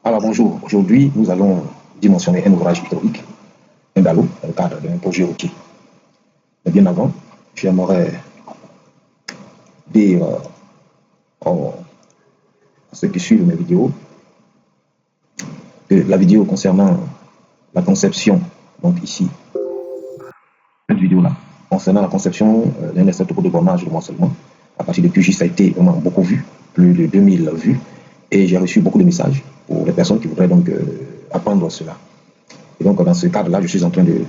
Alors bonjour, aujourd'hui nous allons dimensionner un ouvrage hydraulique, un DALO, dans le cadre d'un projet routier. Mais bien avant, j'aimerais dire à ceux qui suivent mes vidéos que la vidéo concernant la conception, donc ici, cette vidéo-là, concernant la conception d'un essai de bornage de morcellement, à partir de QGIS, ça a été vraiment beaucoup vu, plus de 2000 vues, et j'ai reçu beaucoup de messages pour les personnes qui voudraient donc apprendre cela. Et donc dans ce cadre-là, je suis en train de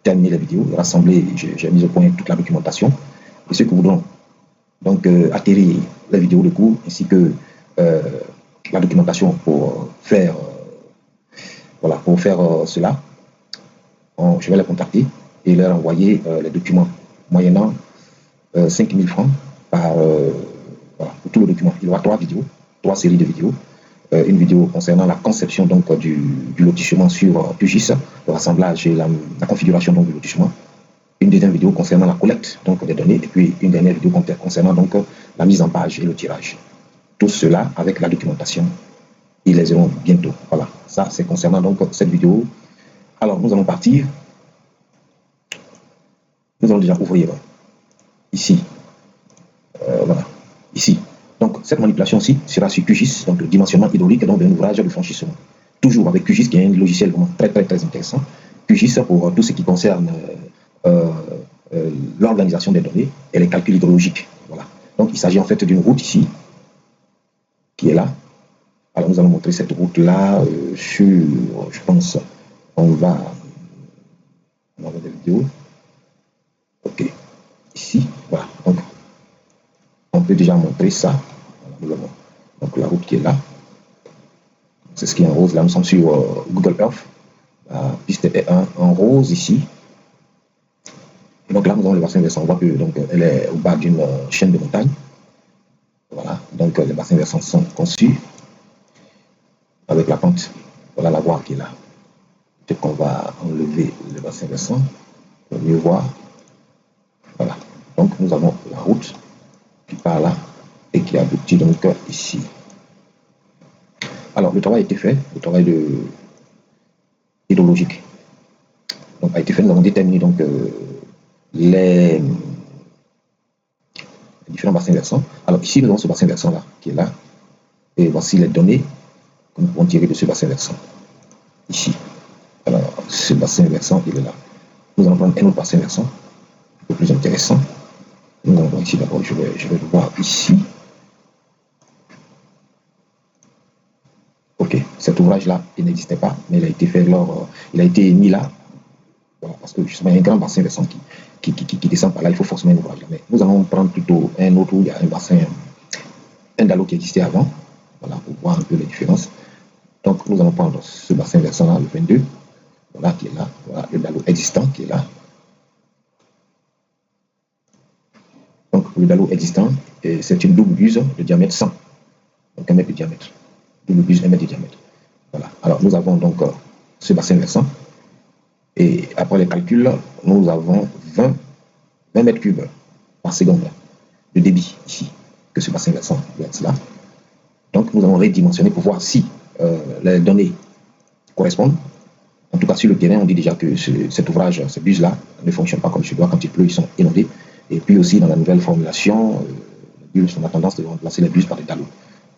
terminer la vidéo, de rassembler, j'ai mis au point toute la documentation. Et ceux qui voudront donc atterrir la vidéo de cours ainsi que la documentation pour faire cela, je vais les contacter et leur envoyer les documents moyennant 5000 francs pour tout le document. Il y aura 3 vidéos, 3 séries de vidéos. Une vidéo concernant la conception donc, du lotissement sur QGIS, le rassemblage et la configuration donc, du lotissement. Une deuxième vidéo concernant la collecte donc, des données, et puis une dernière vidéo concernant donc, la mise en page et le tirage. Tout cela avec la documentation. Ils les auront bientôt. Voilà, ça c'est concernant donc, cette vidéo. Alors nous allons partir. Nous allons déjà ouvrir ici. Voilà, ici. Donc cette manipulation-ci sera sur QGIS, donc le dimensionnement hydraulique d'un ouvrage de franchissement. Toujours avec QGIS qui est un logiciel vraiment très intéressant. QGIS pour tout ce qui concerne l'organisation des données et les calculs hydrologiques. Voilà. Donc il s'agit en fait d'une route ici qui est là. Alors nous allons montrer cette route-là sur, je pense, on va avoir des vidéos. Ok, ici, voilà. Donc on peut déjà montrer ça. Nous avons donc la route qui est là. C'est ce qui est en rose. Là, nous sommes sur Google Earth. La piste est en rose ici. Et donc là, nous avons le bassin versant. On voit que donc, elle est au bas d'une chaîne de montagne. Voilà. Donc les bassins versants sont conçus avec la pente. Voilà la voie qui est là. Peut-être qu'on va enlever le bassin versant pour mieux voir. Voilà. Donc nous avons la route qui part là et qui aboutit donc ici. Alors le travail a été fait, le travail hydrologique. Donc a été fait, nous avons déterminé donc les différents bassins versants. Alors ici nous avons ce bassin versant là qui est là. Et voici les données que nous pouvons tirer de ce bassin versant. Ici. Alors ce bassin versant il est là. Nous allons prendre un autre bassin versant, un peu plus intéressant. Nous allons voir ici d'abord, je vais le voir ici. Ok, cet ouvrage-là, il n'existait pas, mais il a été fait il a été mis là, voilà, parce que justement, il y a un grand bassin versant qui descend par là, il faut forcément un ouvrage là. Mais nous allons prendre plutôt un autre où il y a un bassin, un DALO qui existait avant, voilà, pour voir un peu les différences. Donc, nous allons prendre ce bassin versant-là, le 22, voilà, qui est là, voilà, le DALO existant qui est là. Donc, le DALO existant, c'est une double buse de diamètre 100, donc 1 mètre de diamètre. Double buse 1 mètre de diamètre. Voilà. Alors, nous avons donc ce bassin versant. Et après les calculs, nous avons 20 mètres cubes par seconde de débit ici, que ce bassin versant doit être là. Donc, nous allons redimensionner pour voir si les données correspondent. En tout cas, sur le terrain, on dit déjà que cet ouvrage, ces buses-là, ne fonctionnent pas comme je dois. Quand il pleut, ils sont inondés. Et puis aussi, dans la nouvelle formulation, les buses, on a tendance de remplacer les buses par des DALO.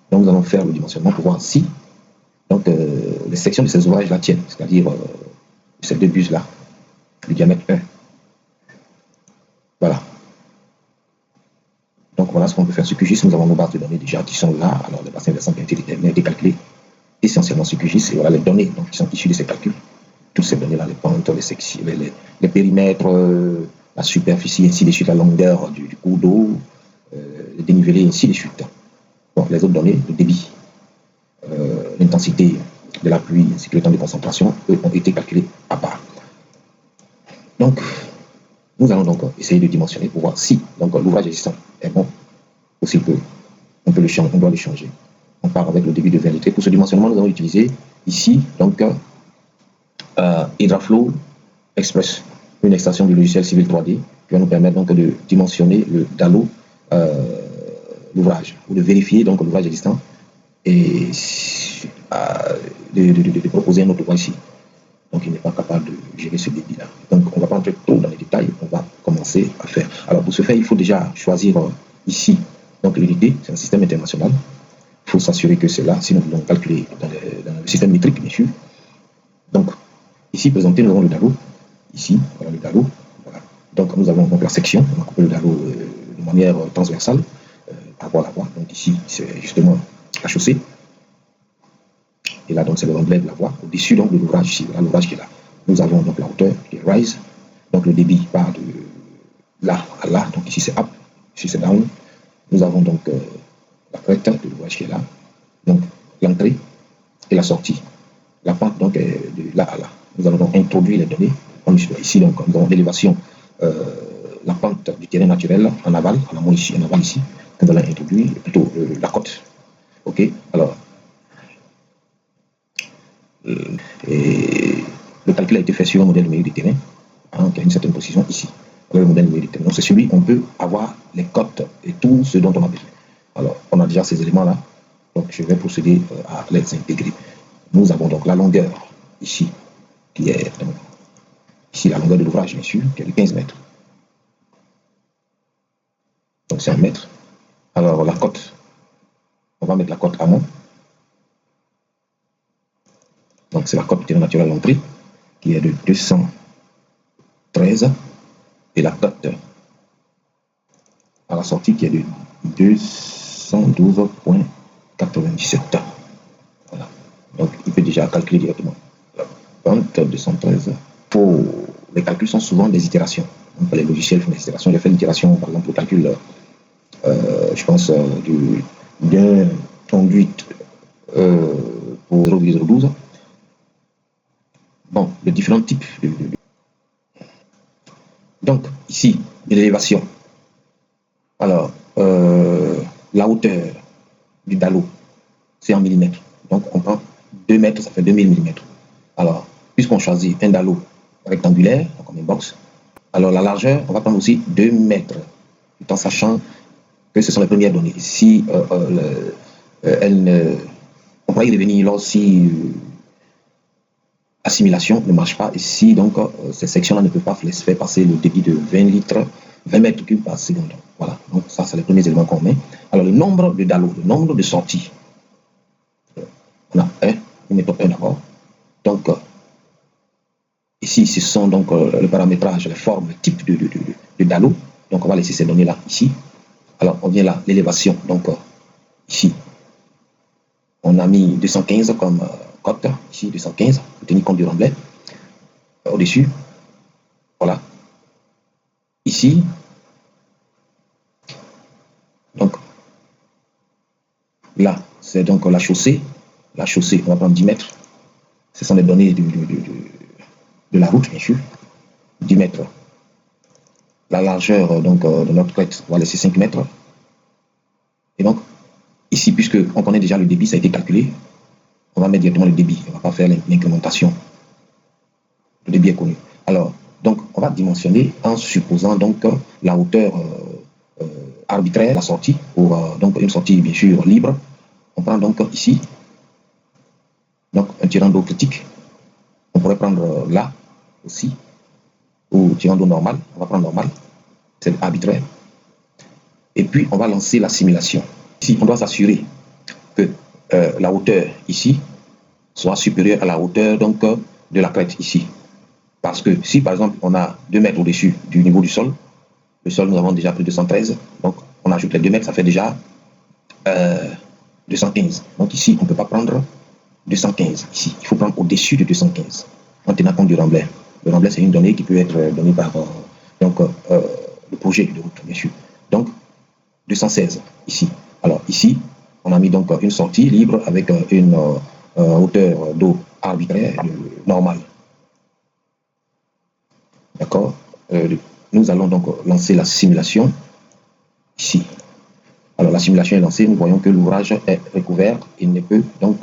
Donc, nous allons faire le dimensionnement pour voir si donc, les sections de ces ouvrages-là tiennent, c'est-à-dire ces deux buses-là, le diamètre 1. Voilà. Donc, voilà ce qu'on peut faire sur QGIS. Nous avons nos bases de données déjà qui sont là. Alors, les bassins versants qui ont été déterminés, été calculés essentiellement sur QGIS. Et voilà les données donc, qui sont issues de ces calculs. Toutes ces données-là, les pentes, les sections, les périmètres, la superficie, ainsi de suite, la longueur du cours d'eau, le dénivelé, ainsi de suite. Bon, les autres données, le débit, l'intensité de la pluie, ainsi que le temps de concentration, eux, ont été calculés à part. Donc, nous allons donc essayer de dimensionner pour voir si l'ouvrage existant est bon ou s'il peut. On peut le changer, on doit le changer. On part avec le débit de 20 litres. Pour ce dimensionnement, nous allons utiliser ici donc Hydraflow Express, une extension du logiciel Civil 3D qui va nous permettre donc de dimensionner le DALO, l'ouvrage, ou de vérifier donc l'ouvrage existant et de proposer un autre droit ici. Donc il n'est pas capable de gérer ce débit-là. Donc on ne va pas entrer trop dans les détails, on va commencer à faire. Alors pour ce faire, il faut déjà choisir ici, donc l'unité, c'est un système international. Il faut s'assurer que c'est là, si nous voulons calculer dans le système métrique, bien sûr. Donc ici présenté, nous avons le DALO. Ici, voilà le DALO. Voilà. Donc nous avons donc la section, on va couper le DALO de manière transversale, par rapport à la voie. Donc ici, c'est justement la chaussée. Et là, donc, c'est le remblai de la voie. Au-dessus, donc, de l'ouvrage ici, voilà l'ouvrage qui est là. Nous avons donc la hauteur qui est rise. Donc, le débit part de là à là. Donc, ici, c'est up. Ici, c'est down. Nous avons donc la crête de l'ouvrage qui est là. Donc, l'entrée et la sortie. La pente, donc, est de là à là. Nous allons donc introduire les données. Ici, donc, nous avons l'élévation, la pente du terrain naturel en aval, en amont ici, en aval ici. Nous allons introduire plutôt la côte. OK? Alors, et le calcul a été fait sur un modèle numérique de terrain, hein, qui a une certaine précision ici. Le modèle numérique de terrain. Donc c'est celui où on peut avoir les cotes et tout ce dont on a besoin. Alors on a déjà ces éléments-là, donc je vais procéder à les intégrer. Nous avons donc la longueur ici, qui est donc, ici la longueur de l'ouvrage, bien sûr, qui est de 15 mètres. Donc c'est 1 mètre. Alors la cote, on va mettre la cote amont. Donc c'est la cote du terrain naturel à l'entrée, qui est de 213, et la cote à la sortie qui est de 212,97. Voilà. Donc il peut déjà calculer directement. La pente 213. Les calculs sont souvent des itérations. Donc, les logiciels font des itérations. J'ai fait l'itération, par exemple, le calcul, je pense, d'un conduite pour 0,012. Bon, de différents types Donc, ici, l'élévation. Alors, la hauteur du DALO, c'est en millimètres. Donc, on prend 2 mètres, ça fait 2000 millimètres. Alors, puisqu'on choisit un DALO rectangulaire, donc comme une box, alors la largeur, on va prendre aussi 2 mètres, tout en sachant que ce sont les premières données. Si on pourrait y revenir lorsque assimilation ne marche pas, et si donc ces sections-là ne peuvent pas faire passer le débit de 20 litres, 20 mètres cubes par seconde. Voilà, donc ça, c'est les premiers éléments qu'on met. Alors, le nombre de DALO, le nombre de sorties, on a 1, nous mettons 1 d'abord. Donc, ici, ce sont donc le paramétrage, les formes, le type de DALO. Donc, on va laisser ces données-là ici. Alors, on vient là, l'élévation. Donc, ici, on a mis 215 comme cote. Ici, 215, pour tenir compte du remblai. Au-dessus, voilà. Ici, donc, là, c'est donc la chaussée. La chaussée, on va prendre 10 mètres. Ce sont les données de la route, bien sûr. 10 mètres. La largeur donc, de notre crête, on va laisser 5 mètres. Et donc, ici, puisque on connaît déjà le débit, ça a été calculé, on va mettre directement le débit. On ne va pas faire l'incrémentation. Le débit est connu. Alors, donc, on va dimensionner en supposant donc la hauteur arbitraire, la sortie, pour donc une sortie bien sûr libre. On prend donc ici, donc un tirant d'eau critique. On pourrait prendre là aussi, ou tirant d'eau normal. On va prendre normal, c'est arbitraire. Et puis, on va lancer la simulation. Ici, on doit s'assurer que la hauteur ici soit supérieure à la hauteur donc, de la crête ici. Parce que si, par exemple, on a 2 mètres au-dessus du niveau du sol, le sol, nous avons déjà pris 213, donc on ajoute les 2 mètres, ça fait déjà 215. Donc ici, on ne peut pas prendre 215. Ici, il faut prendre au-dessus de 215, en tenant compte du remblai. Le remblai, c'est une donnée qui peut être donnée par donc, le projet de route, bien sûr. Donc, 216 ici. Alors ici, on a mis donc une sortie libre avec une hauteur d'eau arbitraire normale. D'accord. Nous allons donc lancer la simulation ici. Alors la simulation est lancée, nous voyons que l'ouvrage est recouvert, il ne peut donc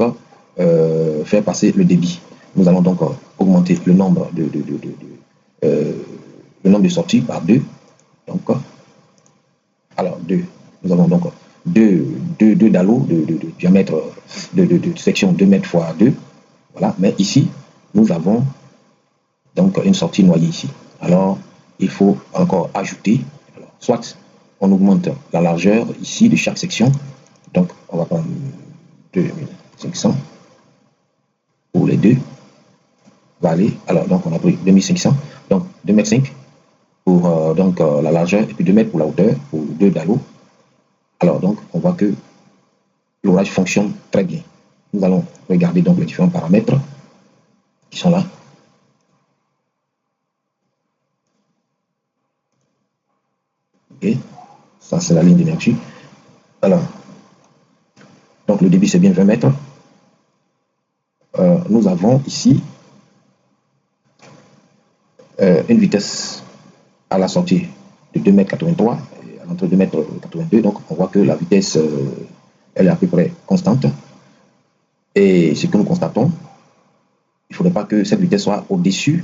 faire passer le débit. Nous allons donc augmenter le nombre de sorties par 2. Donc, alors 2. Nous avons donc deux dallots de diamètre de section 2 mètres fois 2. Voilà, mais ici, nous avons donc une sortie noyée ici. Alors, il faut encore ajouter, alors, soit on augmente la largeur ici de chaque section. Donc, on va prendre 2500 pour les deux. Va aller, alors, donc on a pris 2500, donc 2,5 m pour la largeur et puis 2 mètres pour la hauteur, pour deux dallots. Alors, donc, on voit que l'ouvrage fonctionne très bien. Nous allons regarder donc les différents paramètres qui sont là. Ok, ça c'est la ligne d'énergie. Alors, donc le débit c'est bien 20 mètres. Nous avons ici une vitesse à la sortie de 2,83 m et à l'entrée de 2,82 m. Donc on voit que la vitesse elle est à peu près constante. Et ce que nous constatons, il ne faudrait pas que cette vitesse soit au-dessus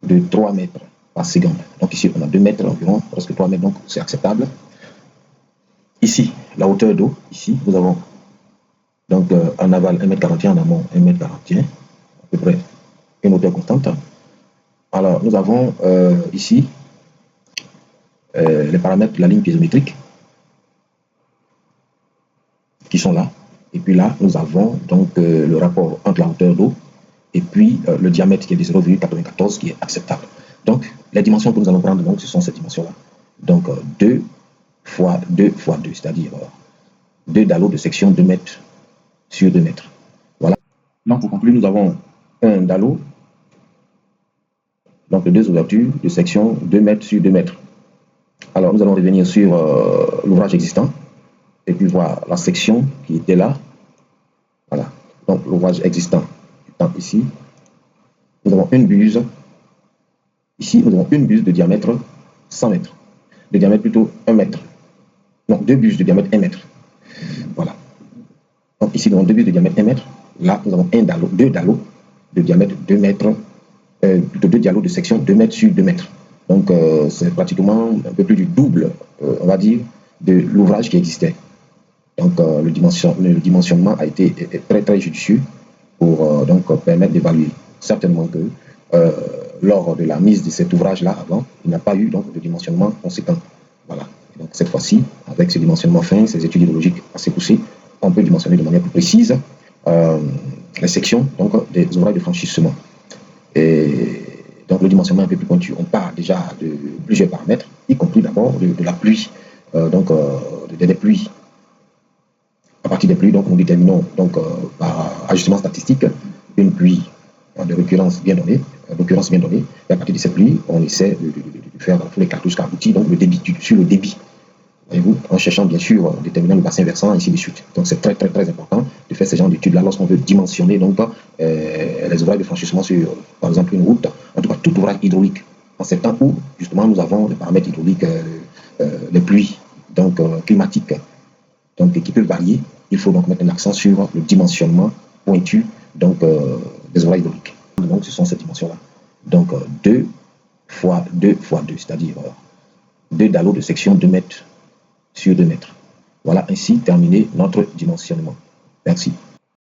de 3 mètres par seconde. Donc ici, on a 2 mètres environ, presque 3 mètres, donc c'est acceptable. Ici, la hauteur d'eau, ici, nous avons donc en aval 1,41 m, en amont 1,41 m, à peu près une hauteur constante. Alors, nous avons ici les paramètres de la ligne piézométrique qui sont là. Et puis là, nous avons donc le rapport entre la hauteur d'eau et puis le diamètre qui est de 0,94 qui est acceptable. Donc, les dimensions que nous allons prendre, donc, ce sont ces dimensions-là. Donc, 2 fois 2 fois 2, c'est-à-dire 2 dallots de section 2 mètres sur 2 mètres. Voilà. Donc, pour conclure, nous avons un dallot, donc deux ouvertures de section 2 mètres sur 2 mètres. Alors, nous allons revenir sur l'ouvrage existant et puis voir la section qui était là. Voilà. Donc, l'ouvrage existant étant ici. Nous avons une buse. Ici, nous avons une buse de diamètre 100 mètres. De diamètre plutôt 1 mètre. Donc, deux buses de diamètre 1 mètre. Voilà. Donc, ici, nous avons deux buses de diamètre 1 mètre. Là, nous avons deux dallots de diamètre 2 mètres. Plutôt deux dallots de section 2 mètres sur 2 mètres. Donc, c'est pratiquement un peu plus du double, on va dire, de l'ouvrage qui existait. Donc, le dimensionnement a été très, très judicieux pour permettre d'évaluer. Certainement que lors de la mise de cet ouvrage-là avant, il n'y a pas eu donc, de dimensionnement conséquent. Voilà. Et donc, cette fois-ci, avec ce dimensionnement fin, ces études hydrologiques assez poussées, on peut dimensionner de manière plus précise les sections donc, des ouvrages de franchissement. Et donc, le dimensionnement est un peu plus pointu. On part déjà de plusieurs paramètres, y compris d'abord de la pluie, des pluies. À partir des pluies, donc, nous déterminons donc, par ajustement statistique une pluie de récurrence bien donnée, et à partir de ces pluies, on essaie de faire dans tous les cartouches Carbuti, donc le débit, sur le débit, voyez-vous, en cherchant bien sûr, déterminant le bassin versant, ainsi de suite. Donc c'est très très très important de faire ce genre d'études-là lorsqu'on veut dimensionner donc, les ouvrages de franchissement sur, par exemple, une route, en tout cas tout ouvrage hydraulique, en ces temps où justement nous avons les paramètres hydrauliques, les pluies donc, climatiques, donc, qui peuvent varier. Il faut donc mettre un accent sur le dimensionnement pointu donc, des ouvrages hydrauliques. Donc ce sont ces dimensions-là. Donc 2 fois 2 fois 2, c'est-à-dire 2 dallots de section 2 mètres sur 2 mètres. Voilà ainsi terminé notre dimensionnement. Merci.